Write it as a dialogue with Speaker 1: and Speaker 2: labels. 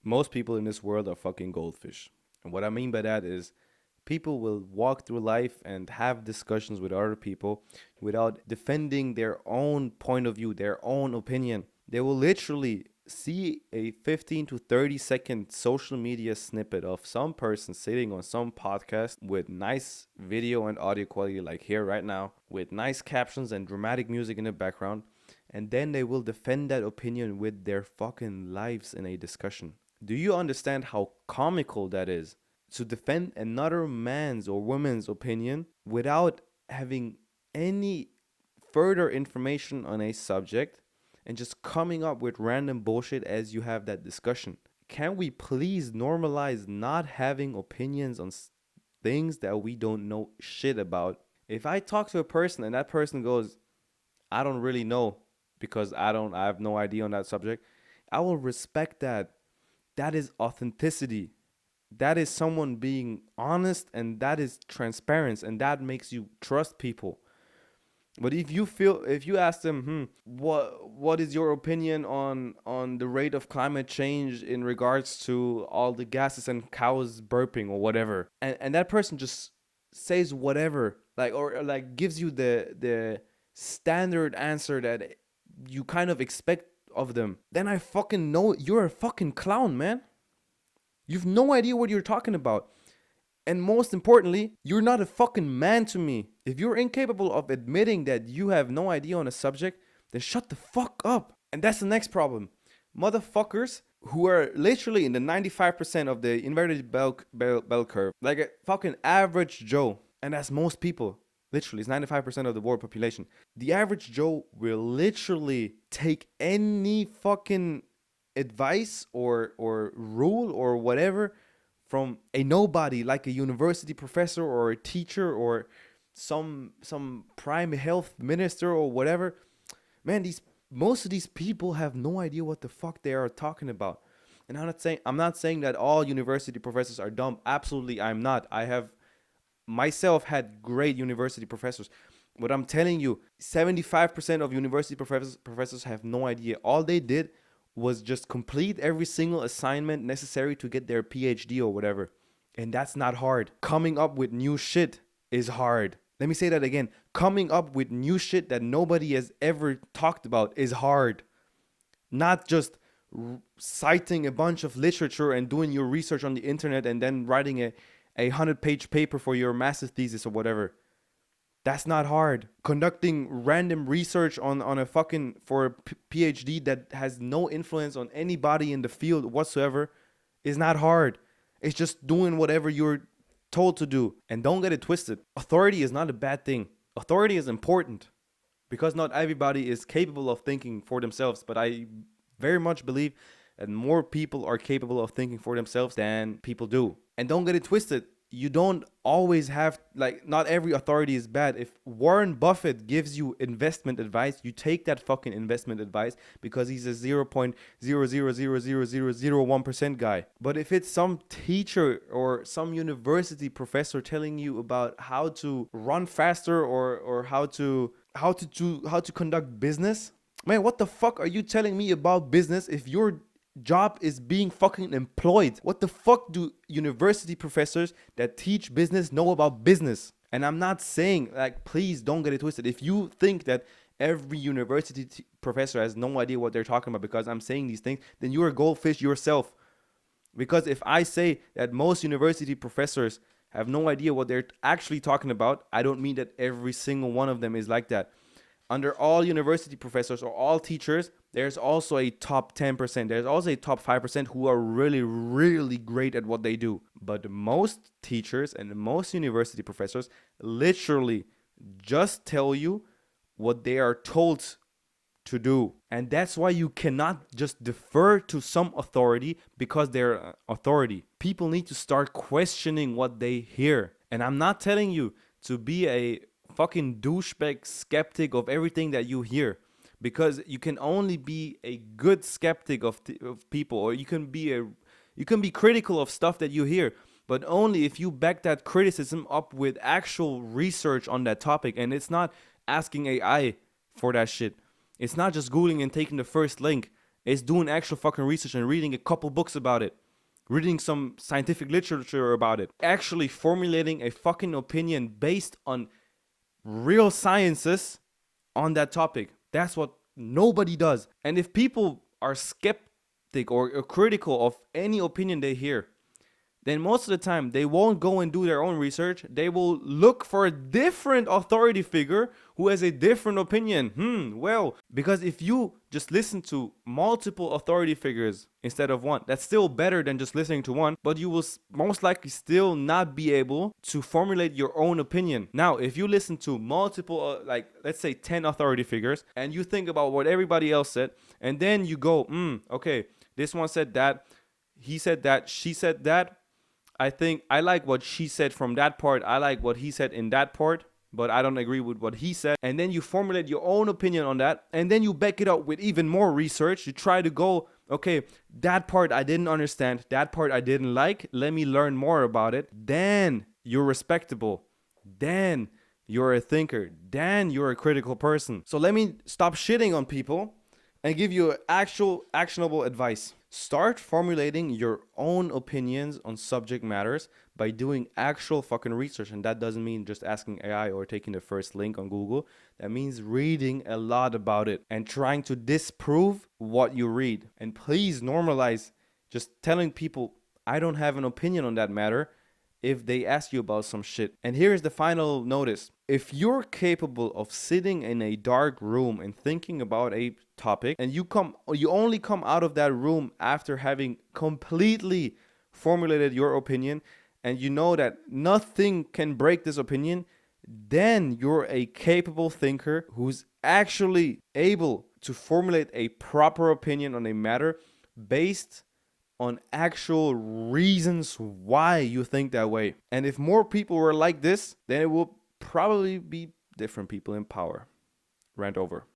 Speaker 1: Most people in this world are fucking goldfish. And what I mean by that is people will walk through life and have discussions with other people without defending their own point of view, their own opinion. They will literally see a 15 to 30-second social media snippet of some person sitting on some podcast with nice video and audio quality, like here right now, with nice captions and dramatic music in the background. And then they will defend that opinion with their fucking lives in a discussion. Do you understand how comical that is? To defend another man's or woman's opinion without having any further information on a subject and just coming up with random bullshit as you have that discussion. Can we please normalize not having opinions on things that we don't know shit about? If I talk to a person and that person goes, I don't really know because I have no idea on that subject, I will respect that. That is authenticity. That is someone being honest, and that is transparency, and that makes you trust people. But if you ask them, what is your opinion on the rate of climate change in regards to all the gases and cows burping or whatever, and that person just says whatever, like, or like gives you the standard answer that you kind of expect of them, then I fucking know you're a fucking clown, man. You've no idea what you're talking about. And most importantly, you're not a fucking man to me. If you're incapable of admitting that you have no idea on a subject, then shut the fuck up. And that's the next problem. Motherfuckers who are literally in the 95% of the inverted bell curve, like a fucking average Joe, and that's most people. Literally, it's 95% of the world population. The average Joe will literally take any fucking advice or rule or whatever from a nobody, like a university professor or a teacher or some prime health minister or whatever. Man, these most of these people have no idea what the fuck they are talking about. And I'm not saying that all university professors are dumb. Absolutely, I'm not. I have myself had great university professors. But I'm telling you, 75% of university professors have no idea. All they did was just complete every single assignment necessary to get their PhD or whatever. And that's not hard. Coming up with new shit is hard. Let me say that again. Coming up with new shit that nobody has ever talked about is hard. Not just citing a bunch of literature and doing your research on the internet and then writing a 100-page paper for your master's thesis or whatever. That's not hard. Conducting random research on a fucking for a PhD that has no influence on anybody in the field whatsoever is not hard. It's just doing whatever you're told to do. And don't get it twisted. Authority is not a bad thing. Authority is important because not everybody is capable of thinking for themselves. But I very much believe that more people are capable of thinking for themselves than people do. And don't get it twisted. You don't always have, like, not every authority is bad. If Warren Buffett gives you investment advice, you take that fucking investment advice because he's a 0.0000001% guy. But if it's some teacher or some university professor telling you about how to run faster or how to conduct business, man, what the fuck are you telling me about business if you're job is being fucking employed? What the fuck do university professors that teach business know about business? And I'm not saying, like, please don't get it twisted. If you think that every university professor has no idea what they're talking about because I'm saying these things, then you're a goldfish yourself. Because if I say that most university professors have no idea what they're actually talking about, I don't mean that every single one of them is like that. Under all university professors or all teachers, there's also a top 10%. There's also a top 5% who are really, really great at what they do. But most teachers and most university professors literally just tell you what they are told to do. And that's why you cannot just defer to some authority because they're authority. People need to start questioning what they hear. And I'm not telling you to be a fucking douchebag skeptic of everything that you hear, because you can only be a good skeptic of people, or you can be critical of stuff that you hear, but only if you back that criticism up with actual research on that topic. And it's not asking AI for that shit. It's not just Googling and taking the first link. is doing actual fucking research and reading a couple books about it, reading some scientific literature about it, actually formulating a fucking opinion based on real sciences on that topic. That's what nobody does. And if people are skeptic or critical of any opinion they hear, then most of the time they won't go and do their own research. They will look for a different authority figure who has a different opinion. Well, because if you just listen to multiple authority figures instead of one, that's still better than just listening to one, but you will most likely still not be able to formulate your own opinion. Now, if you listen to multiple, like let's say 10 authority figures, and you think about what everybody else said, and then you go, okay, this one said that, he said that, she said that, I think I like what she said from that part. I like what he said in that part, but I don't agree with what he said. And then you formulate your own opinion on that. And then you back it up with even more research. You try to go, okay, that part I didn't understand. That part I didn't like. Let me learn more about it. Then you're respectable. Then you're a thinker. Then you're a critical person. So let me stop shitting on people and give you actual actionable advice. Start formulating your own opinions on subject matters by doing actual fucking research. And that doesn't mean just asking AI or taking the first link on Google. That means reading a lot about it and trying to disprove what you read. And please normalize just telling people, I don't have an opinion on that matter, if they ask you about some shit. And here's the final notice. If you're capable of sitting in a dark room and thinking about a topic, and you only come out of that room after having completely formulated your opinion, and you know that nothing can break this opinion, then you're a capable thinker who's actually able to formulate a proper opinion on a matter based on actual reasons why you think that way. And if more people were like this, then it will probably be different people in power. Rant over.